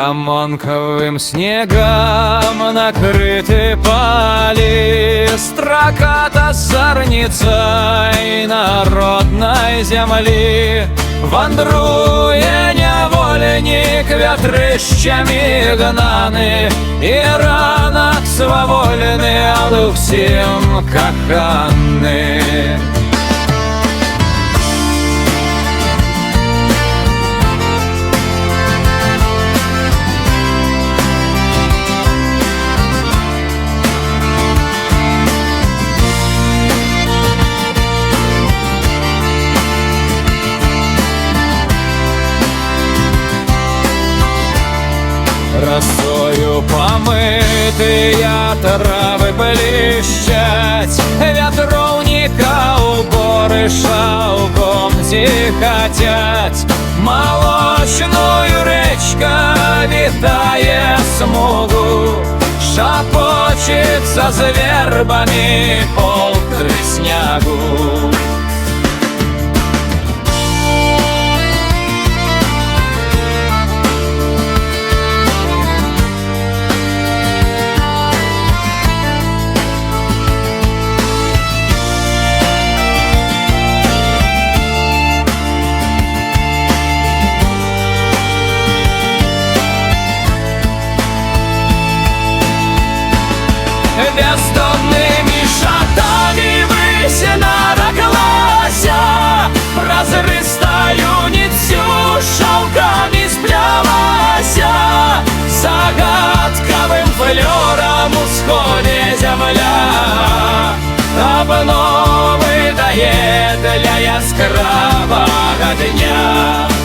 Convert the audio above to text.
Амонковым снегом накрыты поли, строката зорницей народной земли. Вандрує невольник вятрищами гнаны, и ранок свавольный, але всем коханный. Росою помытые травы блещать, ветровника уборы шалком зихотять. Молочную речка, витая смугу, шапочет за звербами полтры снягу. Бездонными шатами высь нароглася, прозрыстою нитью шелками сплелася. Загадковым флером усходе земля обновы дает для яскравого дня.